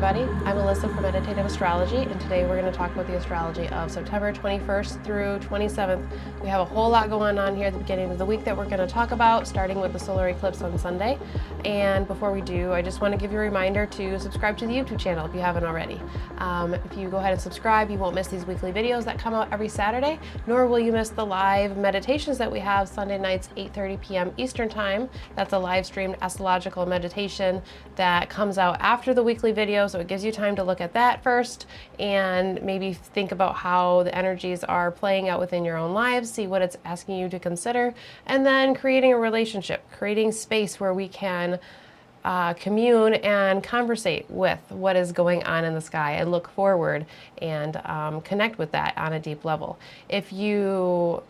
everybody. I'm Alyssa from Meditative Astrology, and today we're going to talk about the astrology of September 21st through 27th. We have a whole lot going on here at the beginning of the week that we're going to talk about, starting with the solar eclipse on Sunday. And before we do, I just want to give you a reminder to subscribe to the YouTube channel if you haven't already. If you go ahead and subscribe, you won't miss these weekly videos that come out every Saturday, nor will you miss the live meditations that we have Sunday nights, 8:30 p.m. Eastern Time. That's a live streamed astrological meditation that comes out after the weekly video, so it gives you time to look at that first and maybe think about how the energies are playing out within your own lives, see what it's asking you to consider, and then creating a relationship, creating space where we can commune and conversate with what is going on in the sky and look forward and connect with that on a deep level. If you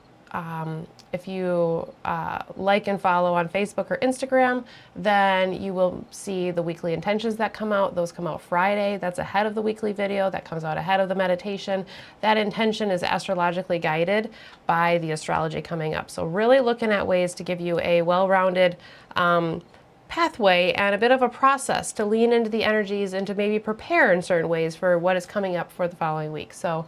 like and follow on Facebook or Instagram, then you will see the weekly intentions that come out. Those come out Friday. That's ahead of the weekly video. That comes out ahead of the meditation. That intention is astrologically guided by the astrology coming up. So really looking at ways to give you a well-rounded pathway and a bit of a process to lean into the energies and to maybe prepare in certain ways for what is coming up for the following week. So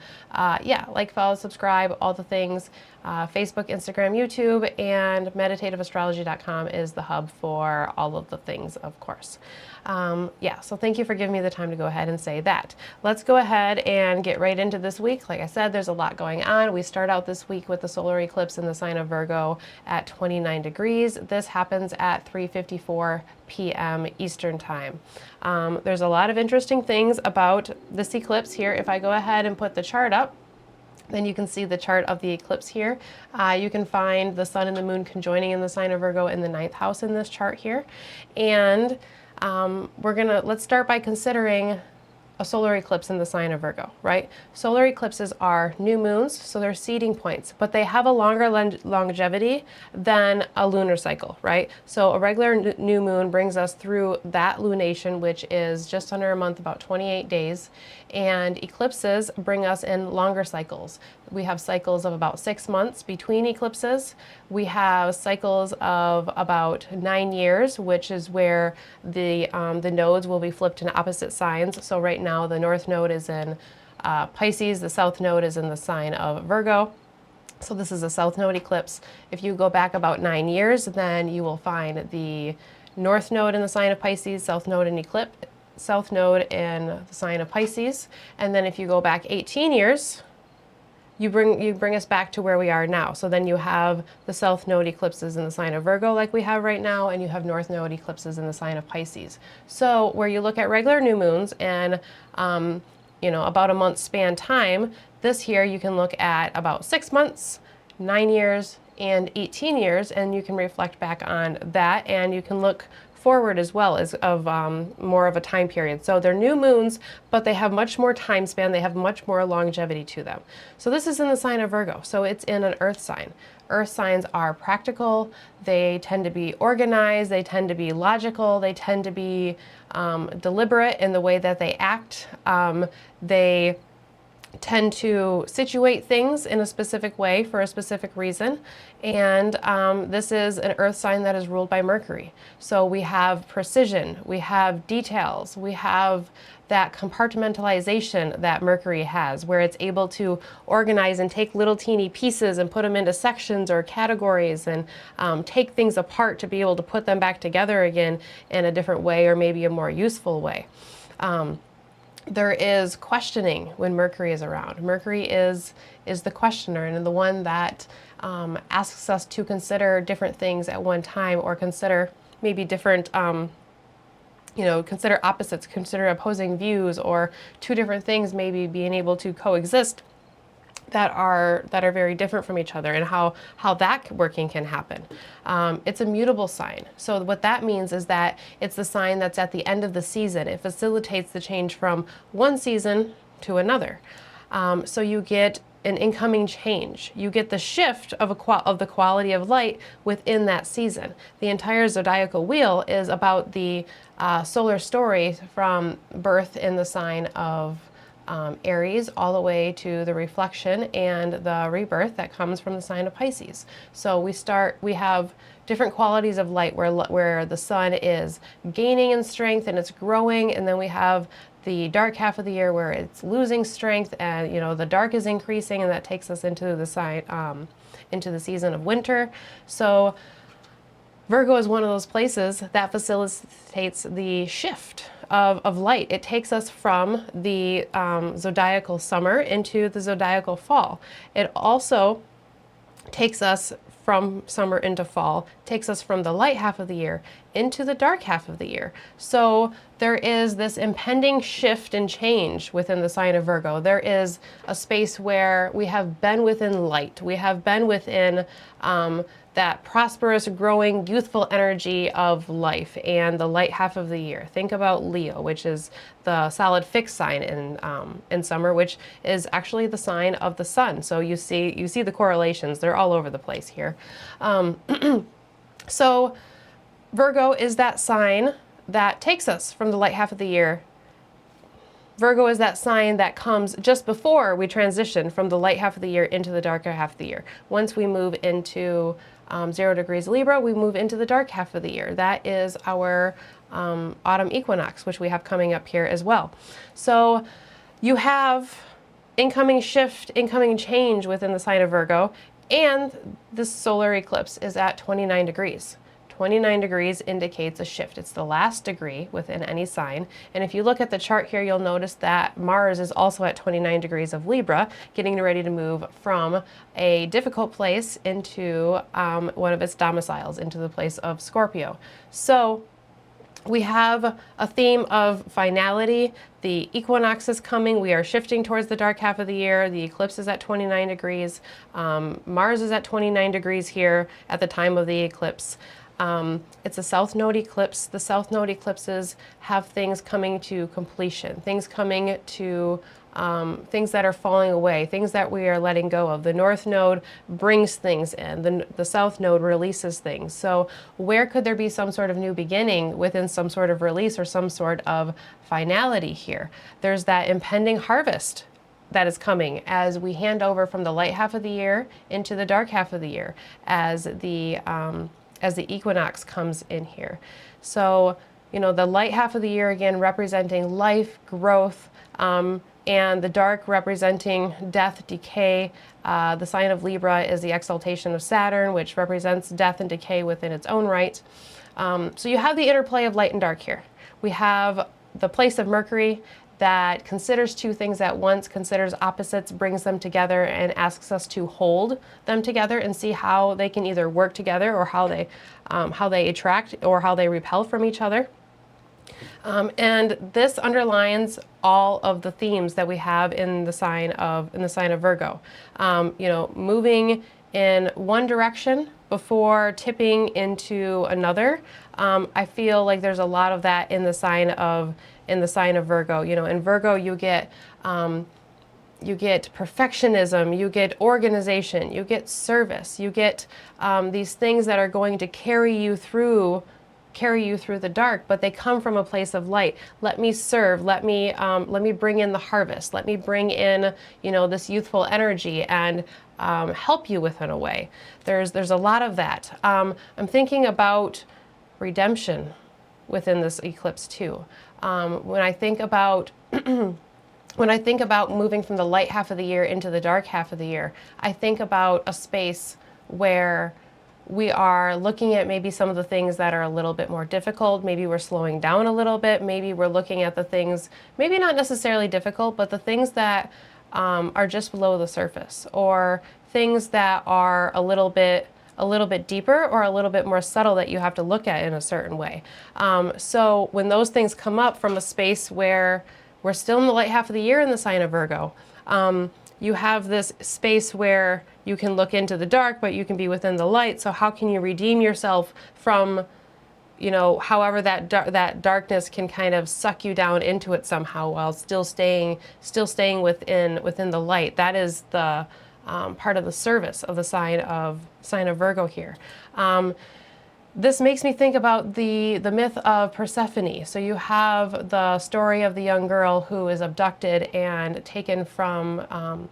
yeah, like, follow, subscribe, all the things. Facebook, Instagram, YouTube, and meditativeastrology.com is the hub for all of the things, of course. Yeah, so thank you for giving me the time to go ahead and say that. Let's go ahead and get right into this week. Like I said, there's a lot going on. We start out this week with the solar eclipse in the sign of Virgo at 29 degrees. This happens at 3:54 p.m. Eastern Time. There's a lot of interesting things about this eclipse here. If I go ahead and put the chart up, then you can see the chart of the eclipse here. You can find the sun and the moon conjoining in the sign of Virgo in the 9th house in this chart here. And let's start by considering a solar eclipse in the sign of Virgo, right? Solar eclipses are new moons, so they're seeding points, but they have a longer longevity than a lunar cycle, right? So a regular new moon brings us through that lunation, which is just under a month, about 28 days, and eclipses bring us in longer cycles. We have cycles of about 6 months between eclipses. We have cycles of about 9 years, which is where the nodes will be flipped in opposite signs. So right now the north node is in Pisces, the south node is in the sign of Virgo. So this is a south node eclipse. If you go back about 9 years, then you will find the north node in the sign of Pisces, south node in the sign of Pisces. And then if you go back 18 years, you bring us back to where we are now. So then you have the south node eclipses in the sign of Virgo like we have right now, and you have north node eclipses in the sign of Pisces. So where you look at regular new moons and about a month span time, this here you can look at about 6 months, 9 years, and 18 years, and you can reflect back on that, and you can look forward as well as of more of a time period. So they're new moons, but they have much more time span. They have much more longevity to them. So this is in the sign of Virgo. So it's in an earth sign. Earth signs are practical. They tend to be organized. They tend to be logical. They tend to be deliberate in the way that they act. They tend to situate things in a specific way for a specific reason. And this is an earth sign that is ruled by Mercury. So we have precision, we have details, we have that compartmentalization that Mercury has, where it's able to organize and take little teeny pieces and put them into sections or categories and take things apart to be able to put them back together again in a different way or maybe a more useful way. There is questioning when Mercury is around. Mercury is the questioner and the one that asks us to consider different things at one time, or consider maybe different, consider opposites, consider opposing views, or two different things maybe being able to coexist that are very different from each other, and how that working can happen. It's a mutable sign. So what that means is that it's the sign that's at the end of the season. It facilitates the change from one season to another. So you get an incoming change. You get the shift of the quality of light within that season. The entire zodiacal wheel is about the solar story from birth in the sign of Aries all the way to the reflection and the rebirth that comes from the sign of Pisces. So we have different qualities of light where the sun is gaining in strength and it's growing, and then we have the dark half of the year where it's losing strength, and the dark is increasing, and that takes us into the sign, into the season of winter. So Virgo is one of those places that facilitates the shift of light. It takes us from the zodiacal summer into the zodiacal fall. It also takes us from summer into fall, takes us from the light half of the year into the dark half of the year. So there is this impending shift and change within the sign of Virgo. There is a space where we have been within light. We have been within that prosperous, growing, youthful energy of life and the light half of the year. Think about Leo, which is the solid fixed sign in summer, which is actually the sign of the sun. So you see the correlations. They're all over the place here. So Virgo is that sign that takes us from the light half of the year. Virgo is that sign that comes just before we transition from the light half of the year into the darker half of the year. Once we move into 0 degrees Libra, we move into the dark half of the year. That is our autumn equinox, which we have coming up here as well. So you have incoming shift, incoming change within the sign of Virgo, and this solar eclipse is at 29 degrees. 29 degrees indicates a shift. It's the last degree within any sign. And if you look at the chart here, you'll notice that Mars is also at 29 degrees of Libra, getting ready to move from a difficult place into one of its domiciles, into the place of Scorpio. So we have a theme of finality. The equinox is coming. We are shifting towards the dark half of the year. The eclipse is at 29 degrees. Mars is at 29 degrees here at the time of the eclipse. It's a south node eclipse. The south node eclipses have things coming to completion, things coming to things that are falling away, things that we are letting go of. The north node brings things in. The south node releases things. So where could there be some sort of new beginning within some sort of release or some sort of finality here? There's that impending harvest that is coming as we hand over from the light half of the year into the dark half of the year as the equinox comes in here. So, the light half of the year, again, representing life, growth, and the dark representing death, decay. The sign of Libra is the exaltation of Saturn, which represents death and decay within its own right. So you have the interplay of light and dark here. We have the place of Mercury that considers two things at once, considers opposites, brings them together, and asks us to hold them together and see how they can either work together or how they attract or how they repel from each other. And this underlines all of the themes that we have in the sign of Virgo. Moving in one direction before tipping into another. I feel like there's a lot of that in the sign of Virgo. In Virgo you get perfectionism, you get organization, you get service, you get these things that are going to carry you through the dark, but they come from a place of light. Let me serve, let me bring in the harvest, let me bring in, this youthful energy and help you within a way. There's a lot of that. I'm thinking about redemption within this eclipse too. When I think about moving from the light half of the year into the dark half of the year, I think about a space where we are looking at maybe some of the things that are a little bit more difficult. Maybe we're slowing down a little bit. Maybe we're looking at the things, maybe not necessarily difficult, but the things that are just below the surface, or things that are a little bit deeper or a little bit more subtle that you have to look at in a certain way. So when those things come up from a space where we're still in the light half of the year in the sign of Virgo, you have this space where you can look into the dark, but you can be within the light. So how can you redeem yourself from, however that darkness can kind of suck you down into it somehow while still staying within the light? That is the part of the service of the sign of Virgo here. This makes me think about the myth of Persephone. So you have the story of the young girl who is abducted and taken from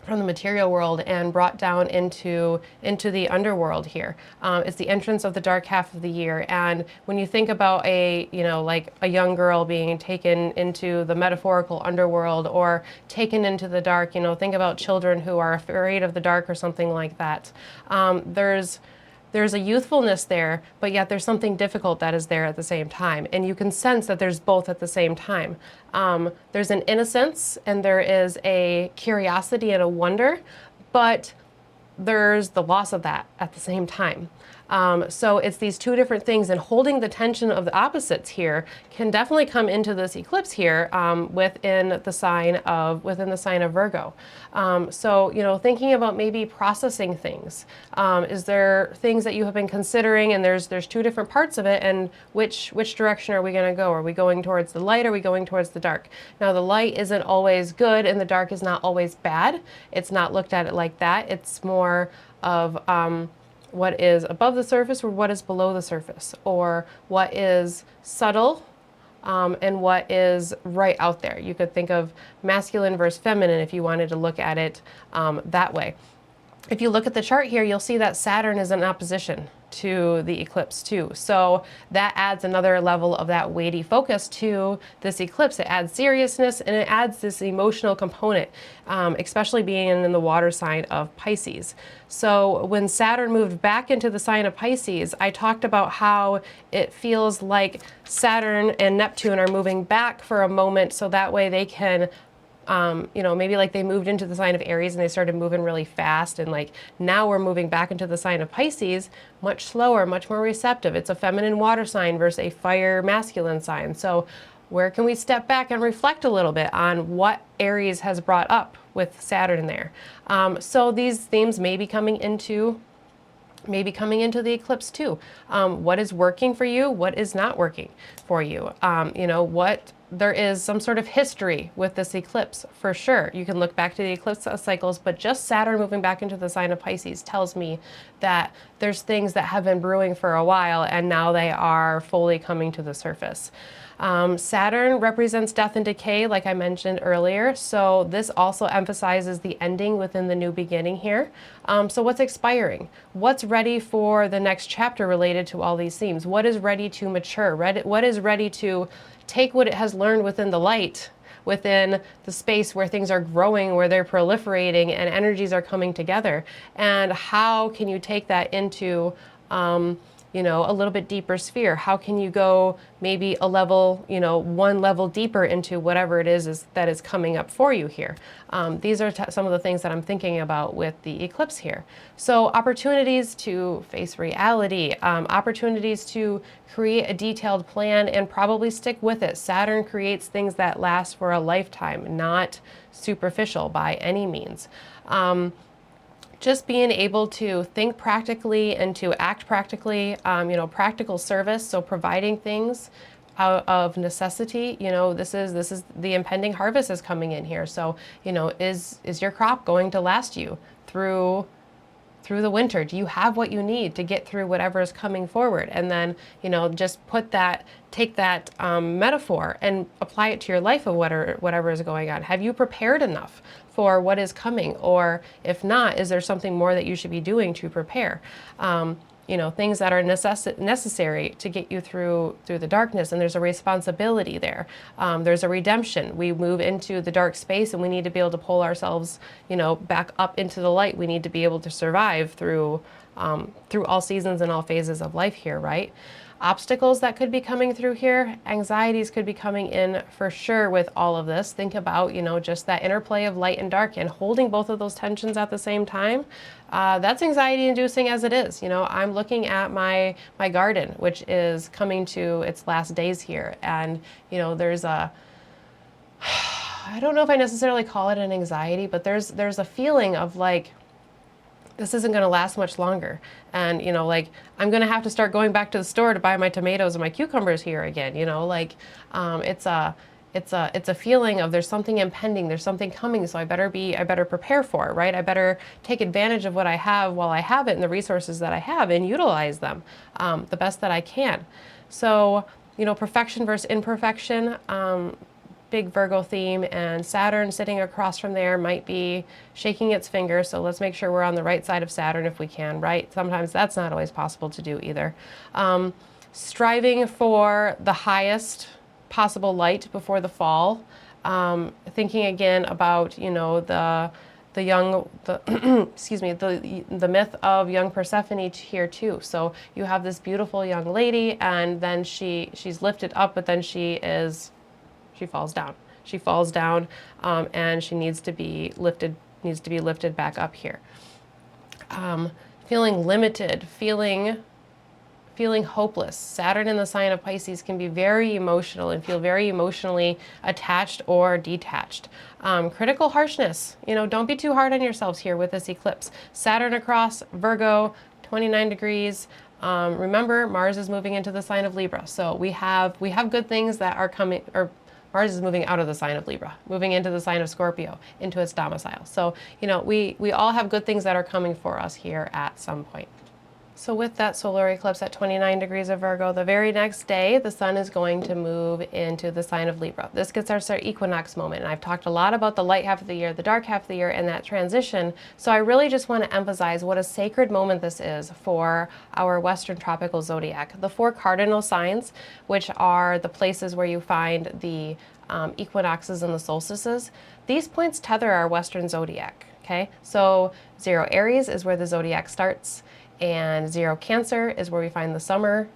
from the material world and brought down into the underworld here. It's the entrance of the dark half of the year. And when you think about like a young girl being taken into the metaphorical underworld or taken into the dark, think about children who are afraid of the dark or something like that. There's a youthfulness there, but yet there's something difficult that is there at the same time. And you can sense that there's both at the same time. There's an innocence and there is a curiosity and a wonder, but there's the loss of that at the same time. So it's these two different things, and holding the tension of the opposites here can definitely come into this eclipse here within the sign of Virgo. So thinking about maybe processing things. Is there things that you have been considering, and there's two different parts of it, and which direction are we going to go? Are we going towards the light? Or are we going towards the dark? Now the light isn't always good, and the dark is not always bad. It's not looked at it like that. It's more of what is above the surface or what is below the surface, or what is subtle and what is right out there. You could think of masculine versus feminine if you wanted to look at it that way. If you look at the chart here, you'll see that Saturn is in opposition to the eclipse too. So that adds another level of that weighty focus to this eclipse. It adds seriousness and it adds this emotional component, especially being in the water sign of Pisces. So when Saturn moved back into the sign of Pisces, I talked about how it feels like Saturn and Neptune are moving back for a moment so that way they can maybe like they moved into the sign of Aries and they started moving really fast, and like now we're moving back into the sign of Pisces, much slower, much more receptive. It's a feminine water sign versus a fire masculine sign. So where can we step back and reflect a little bit on what Aries has brought up with Saturn there? So these themes may be coming into the eclipse too. What is working for you? What is not working for you? There is some sort of history with this eclipse for sure. You can look back to the eclipse cycles, but just Saturn moving back into the sign of Pisces tells me that there's things that have been brewing for a while and now they are fully coming to the surface. Saturn represents death and decay, like I mentioned earlier. So this also emphasizes the ending within the new beginning here. So what's expiring? What's ready for the next chapter related to all these themes? What is ready to mature? What is ready to take what it has learned within the light, within the space where things are growing, where they're proliferating and energies are coming together? And how can you take that into a little bit deeper sphere? How can you go maybe a level, one level deeper into whatever it is that is coming up for you here? These are some of the things that I'm thinking about with the eclipse here. So opportunities to face reality, opportunities to create a detailed plan and probably stick with it. Saturn creates things that last for a lifetime, not superficial by any means. Just being able to think practically and to act practically, practical service, so providing things out of necessity. This is the impending harvest is coming in here. So, is your crop going to last you through the winter? Do you have what you need to get through whatever is coming forward? And then, just take that metaphor and apply it to your life of whatever is going on. Have you prepared enough for what is coming? Or if not, is there something more that you should be doing to prepare? Things that are necessary to get you through the darkness, and there's a responsibility there. There's a redemption. We move into the dark space and we need to be able to pull ourselves, back up into the light. We need to be able to survive through all seasons and all phases of life here, right? Obstacles that could be coming through here, anxieties could be coming in for sure with all of this. Think about, just that interplay of light and dark and holding both of those tensions at the same time. That's anxiety inducing as it is. I'm looking at my garden, which is coming to its last days here. And, there's I don't know if I necessarily call it an anxiety, but there's a feeling of like, this isn't going to last much longer. And, I'm going to have to start going back to the store to buy my tomatoes and my cucumbers here again. It's a feeling of there's something impending, there's something coming. So I better prepare for it, right? I better take advantage of what I have while I have it and the resources that I have and utilize them the best that I can. So, perfection versus imperfection. big Virgo theme, and Saturn sitting across from there might be shaking its finger. So let's make sure we're on the right side of Saturn if we can, right? Sometimes that's not always possible to do either. Striving for the highest possible light before the fall. Thinking again about, you know, excuse me, the myth of young Persephone here too. So you have this beautiful young lady, and then she's lifted up, but then she falls down. She falls down, and she needs to be lifted back up here. Feeling limited, feeling hopeless. Saturn in the sign of Pisces can be very emotional and feel very emotionally attached or detached. Critical harshness. You know, don't be too hard on yourselves here with this eclipse. Saturn across Virgo, 29 degrees. Remember, Mars is moving into the sign of Libra. So we have good things that are coming, or Mars is moving out of the sign of Libra, moving into the sign of Scorpio, into its domicile. So, you know, we all have good things that are coming for us here at some point. So with that solar eclipse at 29 degrees of Virgo, the very next day, the sun is going to move into the sign of Libra. This gets our equinox moment. And I've talked a lot about the light half of the year, the dark half of the year, and that transition. So I really just want to emphasize what a sacred moment this is for our Western tropical zodiac. The 4 cardinal signs, which are the places where you find the equinoxes and the solstices, these points tether our Western zodiac. Okay, so 0 Aries is where the zodiac starts. And 0 Cancer is where we find the summer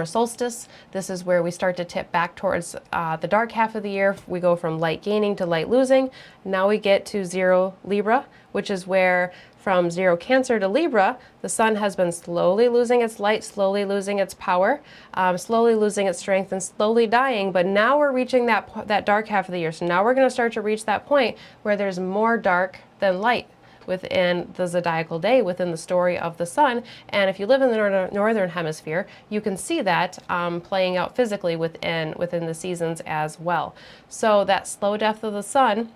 solstice. This is where we start to tip back towards the dark half of the year. We go from light gaining to light losing. Now we get to 0 Libra, which is where from 0 Cancer to Libra, the sun has been slowly losing its light, slowly losing its power, slowly losing its strength, and slowly dying. But now we're reaching that dark half of the year. So now we're going to start to reach that point where there's more dark than light within the zodiacal day, within the story of the sun. And if you live in the northern hemisphere, you can see that playing out physically within the seasons as well. So that slow death of the sun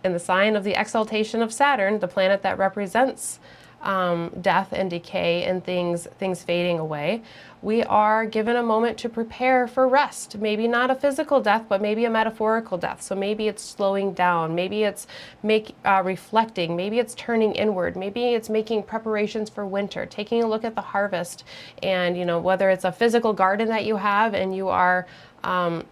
in the sign of the exaltation of Saturn, the planet that represents death and decay and things fading away, we are given a moment to prepare for rest. Maybe not a physical death, but maybe a metaphorical death. So maybe it's slowing down, maybe it's reflecting, maybe it's turning inward, maybe it's making preparations for winter, taking a look at the harvest, and, you know, whether it's a physical garden that you have and you are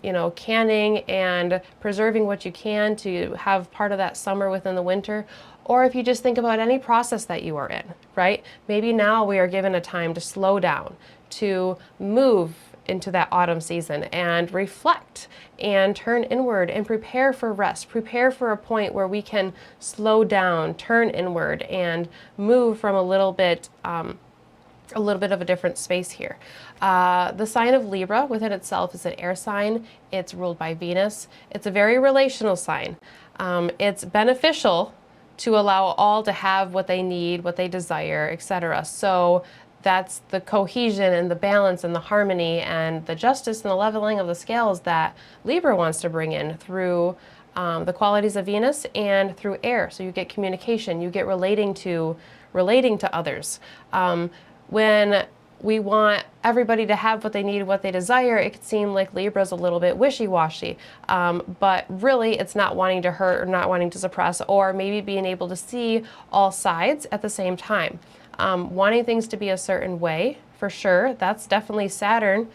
you know, canning and preserving what you can to have part of that summer within the winter, or if you just think about any process that you are in, right? Maybe now we are given a time to slow down, to move into that autumn season and reflect and turn inward and prepare for rest, prepare for a point where we can slow down, turn inward, and move from a little bit of a different space here. The sign of Libra within itself is an air sign. It's ruled by Venus. It's a very relational sign. It's beneficial to allow all to have what they need, what they desire, etc. So that's the cohesion and the balance and the harmony and the justice and the leveling of the scales that Libra wants to bring in through the qualities of Venus and through air. So you get communication, you get relating to others. When we want everybody to have what they need, what they desire, it could seem like Libra's a little bit wishy-washy, but really it's not wanting to hurt or not wanting to suppress, or maybe being able to see all sides at the same time. Wanting things to be a certain way, for sure, that's definitely Saturn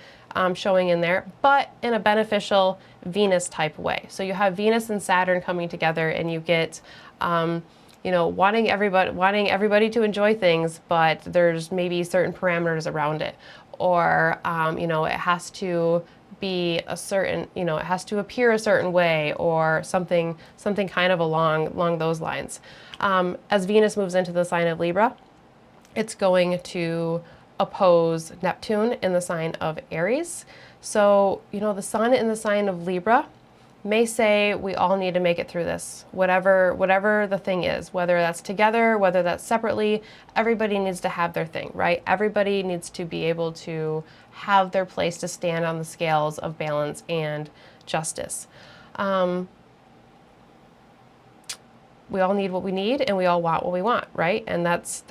showing in there, but in a beneficial Venus type way. So you have Venus and Saturn coming together, and you get you know, wanting everybody to enjoy things, but there's maybe certain parameters around it, or you know, it has to be a certain, you know, it has to appear a certain way, or something kind of along those lines. As Venus moves into the sign of Libra, it's going to oppose Neptune in the sign of Aries. So, you know, the sun in the sign of Libra may say we all need to make it through this, whatever the thing is, whether that's together, whether that's separately, everybody needs to have their thing, right? Everybody needs to be able to have their place to stand on the scales of balance and justice. We all need what we need, and we all want what we want, right? And that's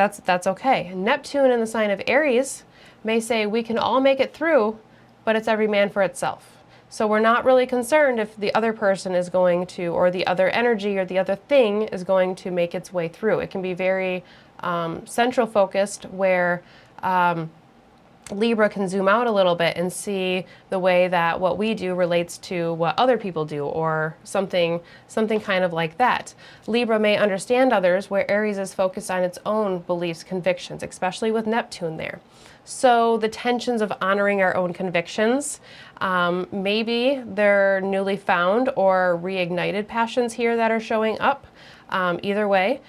okay. Neptune in the sign of Aries may say we can all make it through, but it's every man for itself. So we're not really concerned if the other person is going to, or the other energy or the other thing is going to make its way through. It can be very central focused, where Libra can zoom out a little bit and see the way that what we do relates to what other people do, or something kind of like that. Libra may understand others, where Aries is focused on its own beliefs, convictions, especially with Neptune there. So the tensions of honoring our own convictions, maybe they're newly found or reignited passions here that are showing up. Either way,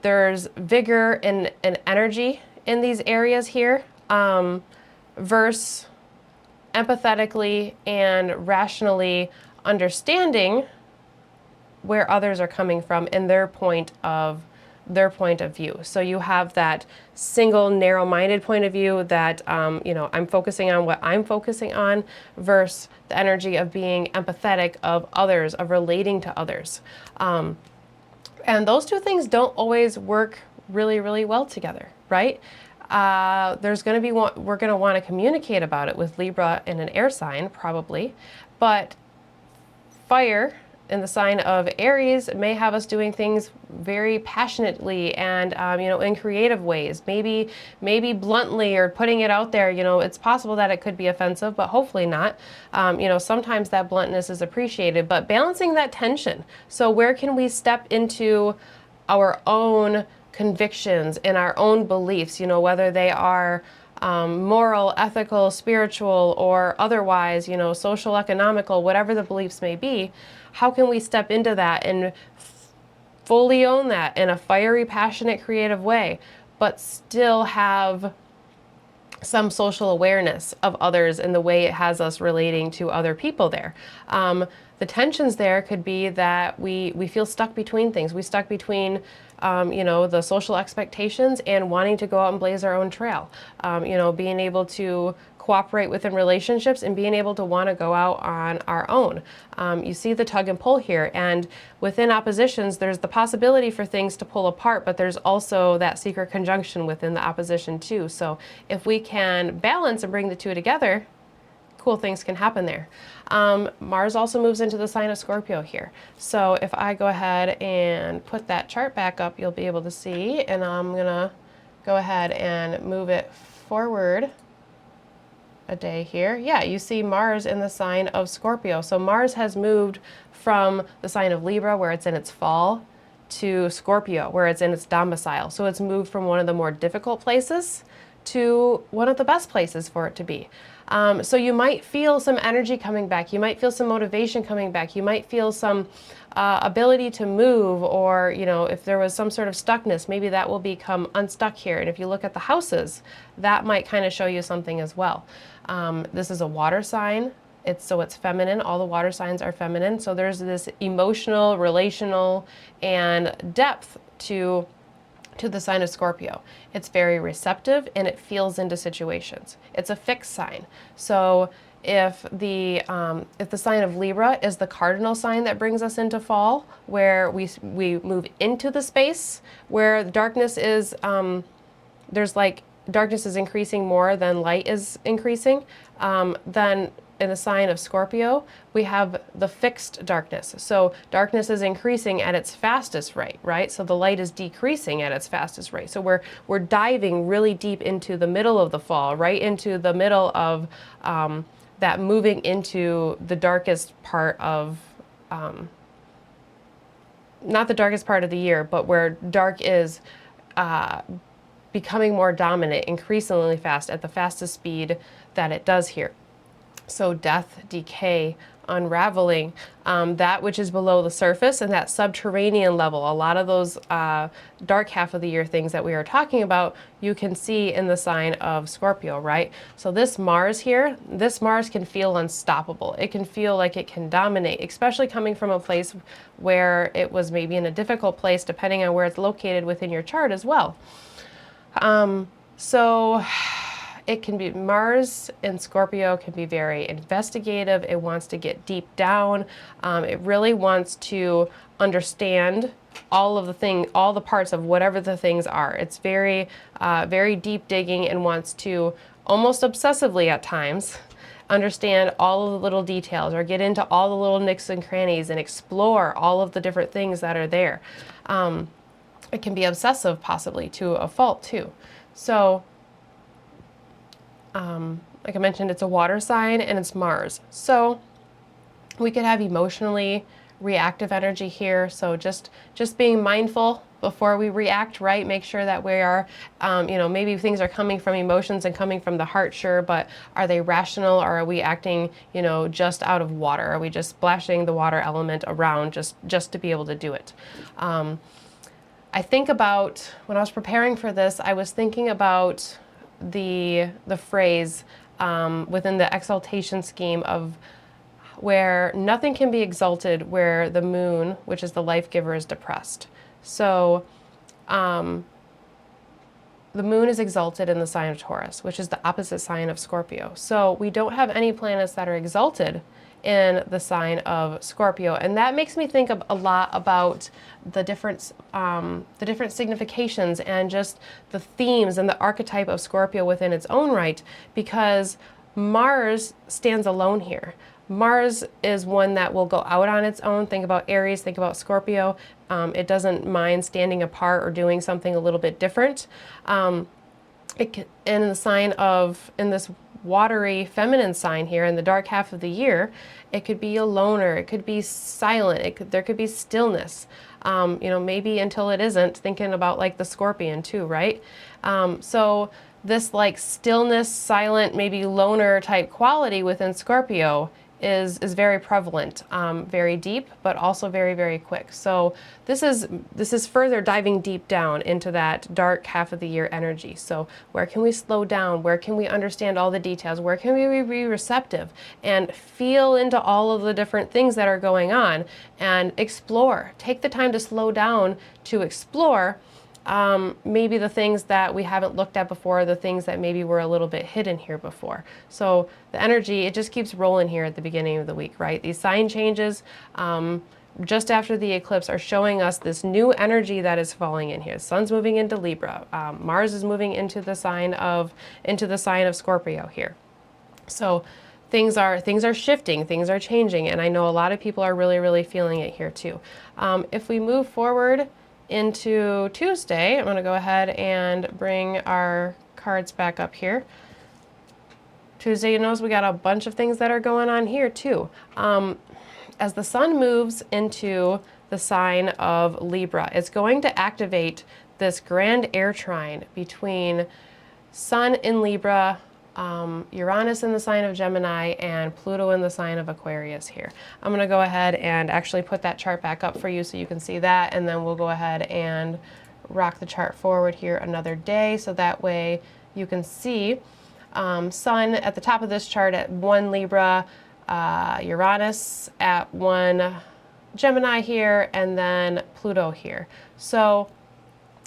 there's vigor and energy in these areas here. Versus empathetically and rationally understanding where others are coming from and their point of view. So you have that single narrow-minded point of view that I'm focusing on what I'm focusing on, versus the energy of being empathetic of others, of relating to others. And those two things don't always work really, really well together, right? There's going to be we're going to want to communicate about it with Libra in an air sign, probably, but fire in the sign of Aries may have us doing things very passionately and in creative ways, maybe bluntly, or putting it out there. It's possible that it could be offensive, but hopefully not. Sometimes that bluntness is appreciated, but balancing that tension. So where can we step into our own convictions and our own beliefs, whether they are moral, ethical, spiritual, or otherwise, social, economical, whatever the beliefs may be. How can we step into that and fully own that in a fiery, passionate, creative way, but still have some social awareness of others and the way it has us relating to other people there? The tensions there could be that we feel stuck between things. We stuck between the social expectations and wanting to go out and blaze our own trail. Being able to cooperate within relationships and being able to want to go out on our own. You see the tug and pull here, and within oppositions there's the possibility for things to pull apart, but there's also that secret conjunction within the opposition too. So if we can balance and bring the two together, cool things can happen there. Mars also moves into the sign of Scorpio here. So if I go ahead and put that chart back up, you'll be able to see, and I'm gonna go ahead and move it forward a day here. Yeah, you see Mars in the sign of Scorpio. So Mars has moved from the sign of Libra, where it's in its fall, to Scorpio, where it's in its domicile. So it's moved from one of the more difficult places to one of the best places for it to be. So you might feel some energy coming back. You might feel some motivation coming back. You might feel some ability to move, or, if there was some sort of stuckness, maybe that will become unstuck here. And if you look at the houses, that might kind of show you something as well. This is a water sign. It's feminine. All the water signs are feminine. So there's this emotional, relational, and depth to the sign of Scorpio. It's very receptive and it feels into situations. It's a fixed sign. So if the sign of Libra is the cardinal sign that brings us into fall, where we move into the space where darkness is, darkness is increasing more than light is increasing, then in the sign of Scorpio, we have the fixed darkness. So darkness is increasing at its fastest rate, right? So the light is decreasing at its fastest rate. So we're diving really deep into the middle of the fall, right into the middle of that moving into the darkest part of, not the darkest part of the year, but where dark is becoming more dominant, increasingly fast, at the fastest speed that it does here. So death, decay, unraveling, that which is below the surface, and that subterranean level. A lot of those dark half of the year things that we are talking about, you can see in the sign of Scorpio, right? So this Mars here, this Mars can feel unstoppable. It can feel like it can dominate, especially coming from a place where it was maybe in a difficult place, depending on where it's located within your chart as well. So it can be, Mars in Scorpio can be very investigative. It wants to get deep down. It really wants to understand all the parts of whatever the things are. It's very, very deep digging, and wants to almost obsessively at times understand all of the little details or get into all the little nooks and crannies and explore all of the different things that are there. It can be obsessive possibly to a fault too. So like I mentioned, it's a water sign and it's Mars. So we could have emotionally reactive energy here. So just being mindful before we react, right? Make sure that we are, you know, maybe things are coming from emotions and coming from the heart, sure, but are they rational, or are we acting, you know, just out of water? Are we just splashing the water element around just to be able to do it? I think about, when I was preparing for this, I was thinking about the phrase within the exaltation scheme of where nothing can be exalted where the moon, which is the life giver, is depressed. So the moon is exalted in the sign of Taurus, which is the opposite sign of Scorpio. So we don't have any planets that are exalted in the sign of Scorpio, and that makes me think a lot about the different significations and just the themes and the archetype of Scorpio within its own right, because Mars stands alone here. Mars is one that will go out on its own. Think about Aries, think about Scorpio. It doesn't mind standing apart or doing something a little bit different. In this watery feminine sign here in the dark half of the year, it could be a loner, it could be silent, there could be stillness, you know, maybe until it isn't, thinking about like the Scorpion too, right? So this like stillness, silent, maybe loner type quality within Scorpio is very prevalent, very deep, but also very, very quick. So this is further diving deep down into that dark half of the year energy. So where can we slow down? Where can we understand all the details? Where can we be receptive and feel into all of the different things that are going on and explore? Take the time to slow down to explore maybe the things that we haven't looked at before, the things that maybe were a little bit hidden here before. So the energy, it just keeps rolling here at the beginning of the week, right? These sign changes just after the eclipse are showing us this new energy that is falling in here. The sun's moving into Libra. Mars is moving into the sign of Scorpio here. So things are shifting, things are changing, and I know a lot of people are really, really feeling it here too. If we move forward into Tuesday, I'm going to go ahead and bring our cards back up here. Tuesday, you notice we got a bunch of things that are going on here too. As the sun moves into the sign of Libra, it's going to activate this Grand Air Trine between Sun in Libra, Uranus in the sign of Gemini, and Pluto in the sign of Aquarius here. I'm going to go ahead and actually put that chart back up for you so you can see that, and then we'll go ahead and rock the chart forward here another day so that way you can see Sun at the top of this chart at 1 Libra, Uranus at 1 Gemini here, and then Pluto here. So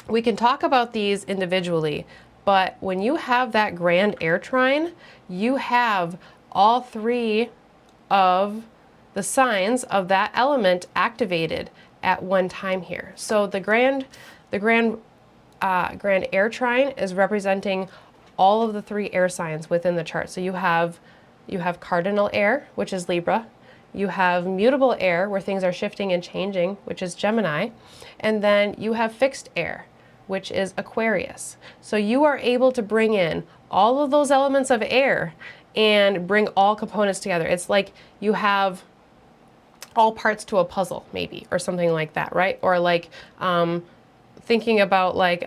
we can talk about these individually, but when you have that Grand Air Trine, you have all three of the signs of that element activated at one time here. So the Grand Air Trine is representing all of the three air signs within the chart. So you have cardinal air, which is Libra. You have mutable air, where things are shifting and changing, which is Gemini. And then you have fixed air, which is Aquarius. So you are able to bring in all of those elements of air and bring all components together. It's like you have all parts to a puzzle, maybe, or something like that, right? Or like thinking about like,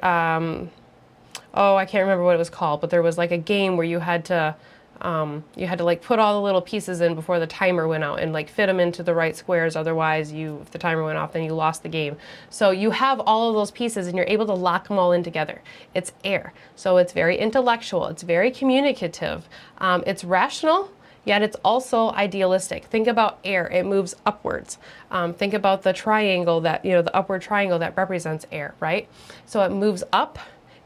oh, I can't remember what it was called, but there was like a game where you had to like put all the little pieces in before the timer went out and like fit them into the right squares. Otherwise, if the timer went off, then you lost the game. So you have all of those pieces and you're able to lock them all in together. It's air. So it's very intellectual. It's very communicative. It's rational, yet it's also idealistic. Think about air. It moves upwards. Think about the triangle that, the upward triangle that represents air, right? So it moves up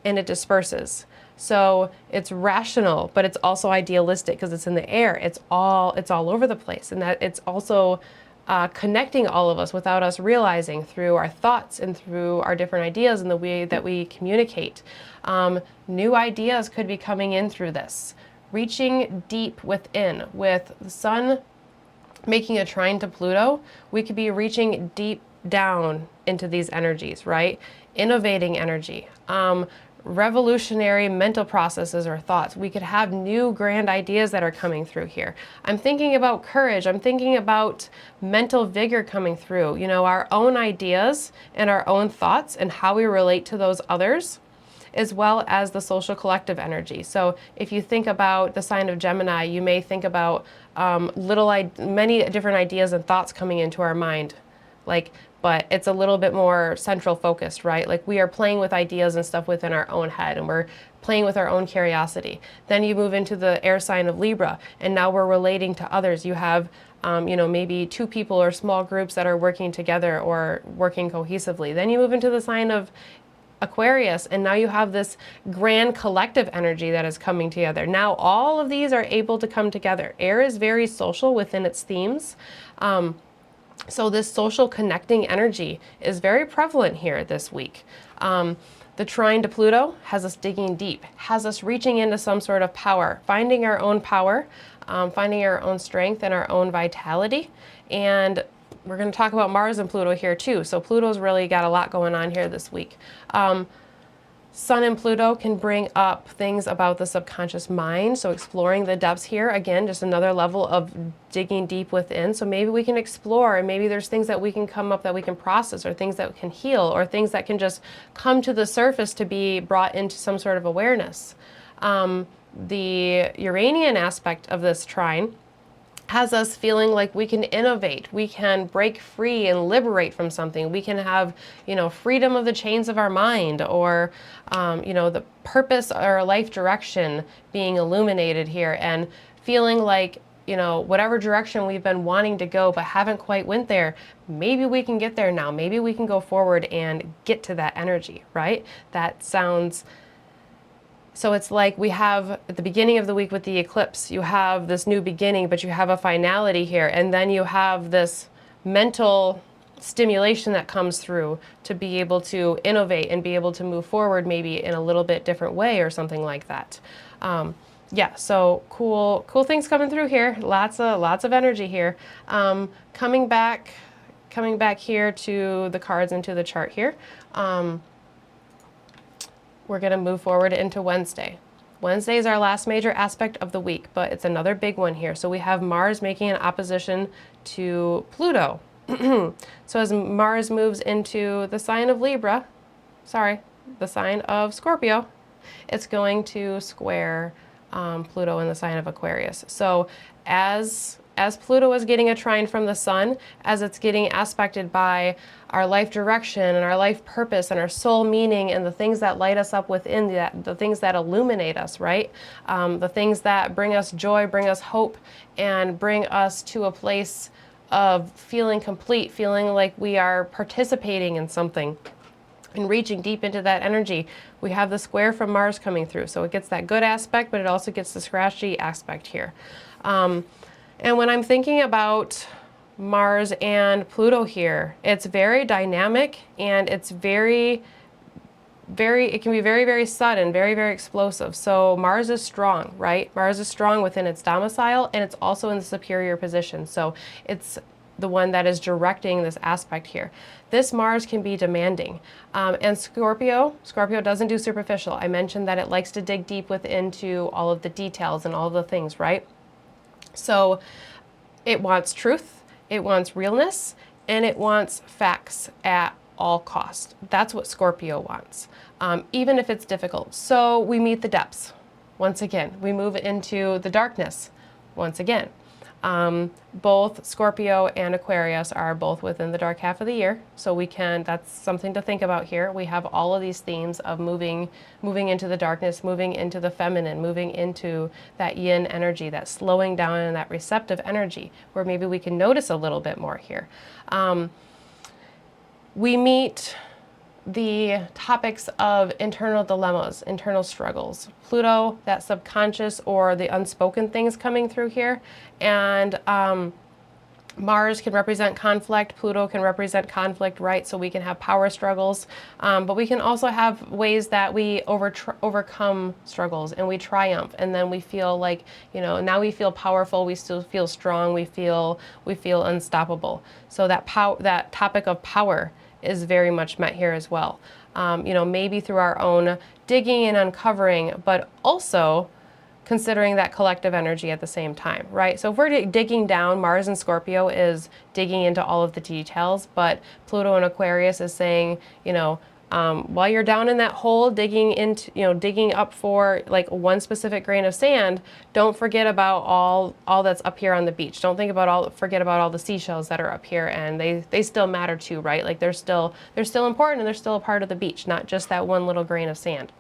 and it disperses. So it's rational, but it's also idealistic because it's in the air. It's all over the place, and that it's also connecting all of us without us realizing through our thoughts and through our different ideas and the way that we communicate. New ideas could be coming in through this. reaching deep within. With the sun making a trine to Pluto, we could be reaching deep down into these energies, right? Innovating energy, revolutionary mental processes or thoughts. We could have new grand ideas that are coming through here. I'm thinking about courage. I'm thinking about mental vigor coming through, you know, our own ideas and our own thoughts and how we relate to those others, as well as the social collective energy. So if you think about the sign of Gemini, you may think about many different ideas and thoughts coming into our mind, but it's a little bit more central focused, right? Like we are playing with ideas and stuff within our own head, and we're playing with our own curiosity. Then you move into the air sign of Libra, and now we're relating to others. You have you know, maybe two people or small groups that are working together or working cohesively. Then you move into the sign of Aquarius, and now you have this grand collective energy that is coming together. Now all of these are able to come together. Air is very social within its themes. So this social connecting energy is very prevalent here this week. The trine to Pluto has us digging deep, has us reaching into some sort of power, finding our own power, finding our own strength and our own vitality. And we're going to talk about Mars and Pluto here too. So Pluto's really got a lot going on here this week. Sun and Pluto can bring up things about the subconscious mind. So exploring the depths here, again, just another level of digging deep within. So maybe we can explore, and maybe there's things that we can come up that we can process, or things that can heal, or things that can just come to the surface to be brought into some sort of awareness. The Uranian aspect of this trine has us feeling like we can innovate, we can break free and liberate from something. We can have, you know, freedom of the chains of our mind, or, you know, the purpose or life direction being illuminated here, and feeling like, you know, whatever direction we've been wanting to go but haven't quite went there, maybe we can get there now. Maybe we can go forward and get to that energy, right? That sounds... So it's like we have at the beginning of the week with the eclipse, you have this new beginning, but you have a finality here. And then you have this mental stimulation that comes through to be able to innovate and be able to move forward maybe in a little bit different way or something like that. Yeah, so cool things coming through here. Lots of energy here. Coming back here to the cards and to the chart here. We're going to move forward into Wednesday. Wednesday is our last major aspect of the week, but it's another big one here. So we have Mars making an opposition to Pluto. So as Mars moves into the sign of the sign of Scorpio, it's going to square Pluto in the sign of Aquarius. So as Pluto is getting a trine from the sun, as it's getting aspected by our life direction and our life purpose and our soul meaning and the things that light us up within that, the things that illuminate us, right? The things that bring us joy, bring us hope, and bring us to a place of feeling complete, feeling like we are participating in something and reaching deep into that energy. We have the square from Mars coming through. So it gets that good aspect, but it also gets the scratchy aspect here. And when I'm thinking about Mars and Pluto here, it's very dynamic, and it's it can be very, very sudden, very, very explosive. So Mars is strong, right? Mars is strong within its domicile, and it's also in the superior position. So it's the one that is directing this aspect here. This Mars can be demanding. And Scorpio doesn't do superficial. I mentioned that it likes to dig deep into all of the details and all of the things, right? So it wants truth, it wants realness, and it wants facts at all costs. That's what Scorpio wants, even if it's difficult. So we meet the depths. Once again, we move into the darkness. Once again, both Scorpio and Aquarius are both within the dark half of the year. So that's something to think about here. We have all of these themes of moving into the darkness, moving into the feminine, moving into that yin energy, that slowing down and that receptive energy, where maybe we can notice a little bit more here. We meet the topics of internal dilemmas, internal struggles. Pluto, that subconscious or the unspoken things coming through here. And Mars can represent conflict, Pluto can represent conflict, right? So we can have power struggles, but we can also have ways that we overcome struggles and we triumph, and then we feel like, you know, now we feel powerful, we still feel strong, we feel unstoppable. So that that topic of power is very much met here as well. You know, maybe through our own digging and uncovering, but also considering that collective energy at the same time, right? So if we're digging down, Mars and Scorpio is digging into all of the details, but Pluto and Aquarius is saying, you know, while you're down in that hole digging into, you know, digging up for like one specific grain of sand, don't forget about all that's up here on the beach. Don't forget about all the seashells that are up here, and they still matter too, right? Like they're still important, and they're still a part of the beach, not just that one little grain of sand.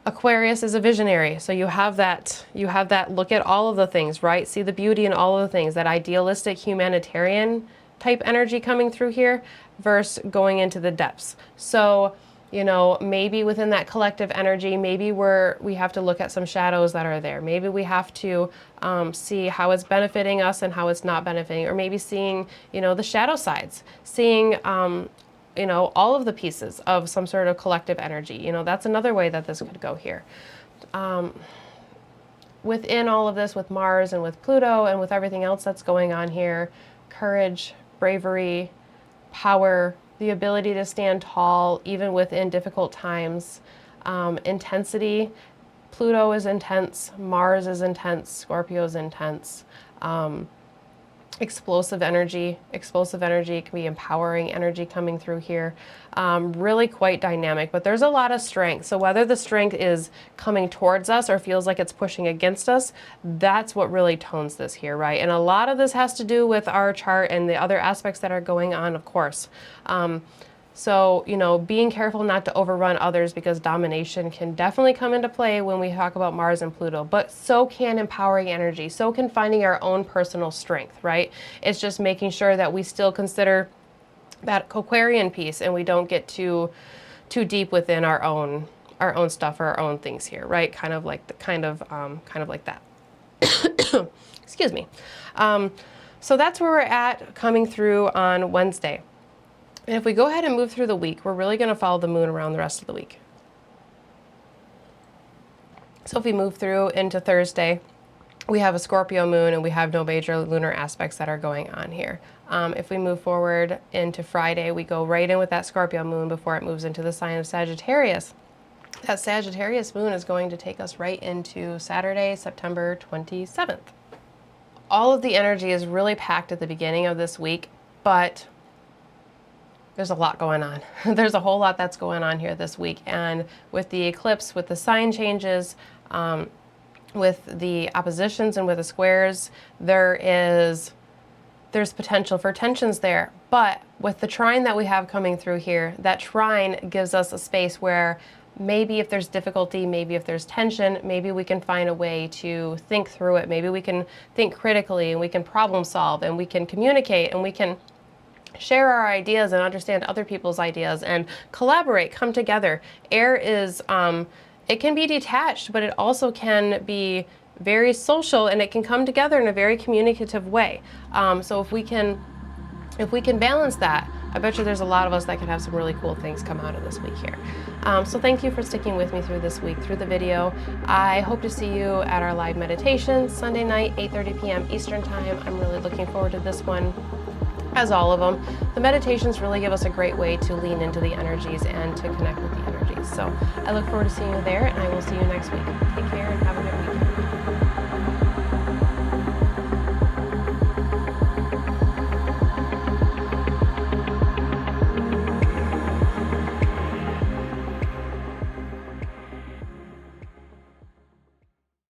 Aquarius is a visionary, so you have that look at all of the things, right? See the beauty in all of the things, that idealistic humanitarian type energy coming through here versus going into the depths. So, you know, maybe within that collective energy, maybe we have to look at some shadows that are there. Maybe we have to see how it's benefiting us and how it's not benefiting, or maybe seeing, you know, the shadow sides, seeing you know, all of the pieces of some sort of collective energy. You know, that's another way that this could go here. Within all of this, with Mars and with Pluto and with everything else that's going on here, courage, bravery, power, the ability to stand tall even within difficult times, intensity. Pluto is intense, Mars is intense, Scorpio is intense. Explosive energy can be empowering energy coming through here. Really quite dynamic, but there's a lot of strength. So whether the strength is coming towards us or feels like it's pushing against us, that's what really tones this here, right? And a lot of this has to do with our chart and the other aspects that are going on, of course. So, you know, being careful not to overrun others, because domination can definitely come into play when we talk about Mars and Pluto, but so can empowering energy, so can finding our own personal strength, right? It's just making sure that we still consider that Aquarian piece and we don't get too deep within our own stuff or our own things here, right? Kind of like that. Excuse me. So that's where we're at coming through on Wednesday. And if we go ahead and move through the week, we're really going to follow the moon around the rest of the week. So if we move through into Thursday, we have a Scorpio moon and we have no major lunar aspects that are going on here. If we move forward into Friday, we go right in with that Scorpio moon before it moves into the sign of Sagittarius. That Sagittarius moon is going to take us right into Saturday, September 27th. All of the energy is really packed at the beginning of this week, but there's a lot going on. There's a whole lot that's going on here this week. And with the eclipse, with the sign changes, with the oppositions and with the squares, there's potential for tensions there. But with the trine that we have coming through here, that trine gives us a space where maybe if there's difficulty, maybe if there's tension, maybe we can find a way to think through it. Maybe we can think critically and we can problem solve and we can communicate and we can share our ideas and understand other people's ideas and collaborate, come together. Air is, it can be detached, but it also can be very social, and it can come together in a very communicative way. So if we can balance that, I bet you there's a lot of us that can have some really cool things come out of this week here. So thank you for sticking with me through this week, through the video. I hope to see you at our live meditation Sunday night, 8:30 p.m. Eastern Time. I'm really looking forward to this one, as all of them. The meditations really give us a great way to lean into the energies and to connect with the energies. So I look forward to seeing you there, and I will see you next week. Take care and have a good weekend.